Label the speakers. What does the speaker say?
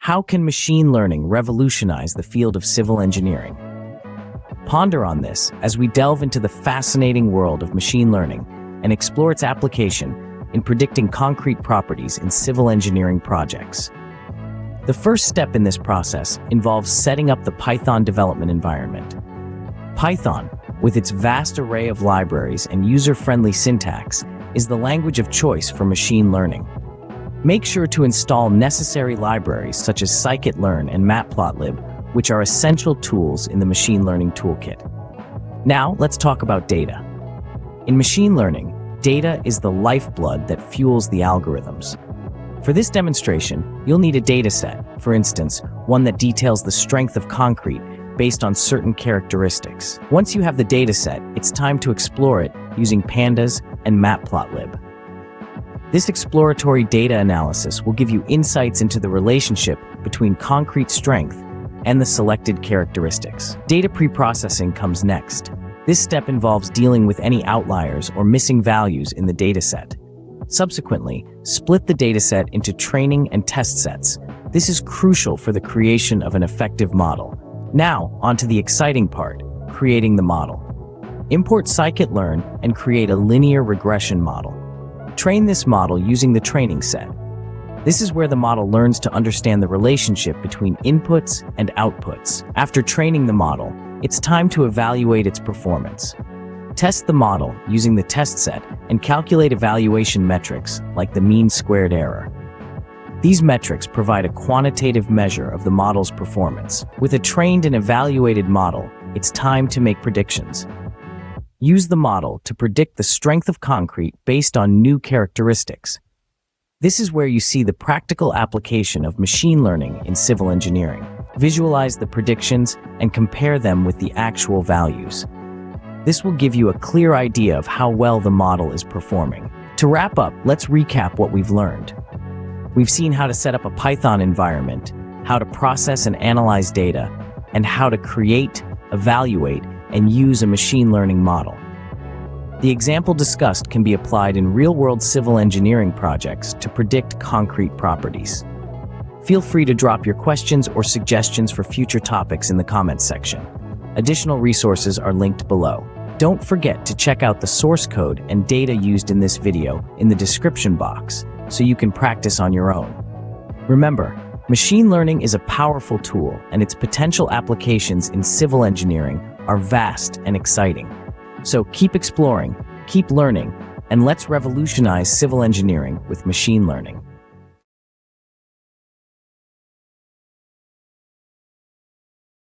Speaker 1: How can machine learning revolutionize the field of civil engineering? Ponder on this as we delve into the fascinating world of machine learning and explore its application in predicting concrete properties in civil engineering projects. The first step in this process involves setting up the Python development environment. Python, with its vast array of libraries and user-friendly syntax, is the language of choice for machine learning. Make sure to install necessary libraries such as scikit-learn and matplotlib, which are essential tools in the machine learning toolkit. Now, let's talk about data. In machine learning, data is the lifeblood that fuels the algorithms. For this demonstration, you'll need a dataset, for instance, one that details the strength of concrete based on certain characteristics. Once you have the dataset, it's time to explore it using pandas and matplotlib. This exploratory data analysis will give you insights into the relationship between concrete strength and the selected characteristics. Data preprocessing comes next. This step involves dealing with any outliers or missing values in the dataset. Subsequently, split the dataset into training and test sets. This is crucial for the creation of an effective model. Now, onto the exciting part, creating the model. Import scikit-learn and create a linear regression model. Train this model using the training set. This is where the model learns to understand the relationship between inputs and outputs. After training the model, it's time to evaluate its performance. Test the model using the test set and calculate evaluation metrics like the mean squared error. These metrics provide a quantitative measure of the model's performance. With a trained and evaluated model, it's time to make predictions. Use the model to predict the strength of concrete based on new characteristics. This is where you see the practical application of machine learning in civil engineering. Visualize the predictions and compare them with the actual values. This will give you a clear idea of how well the model is performing. To wrap up, let's recap what we've learned. We've seen how to set up a Python environment, how to process and analyze data, and how to create, evaluate, and use a machine learning model. The example discussed can be applied in real-world civil engineering projects to predict concrete properties. Feel free to drop your questions or suggestions for future topics in the comments section. Additional resources are linked below. Don't forget to check out the source code and data used in this video in the description box so you can practice on your own. Remember, machine learning is a powerful tool and its potential applications in civil engineering are vast and exciting. So keep exploring, keep learning, and let's revolutionize civil engineering with machine learning.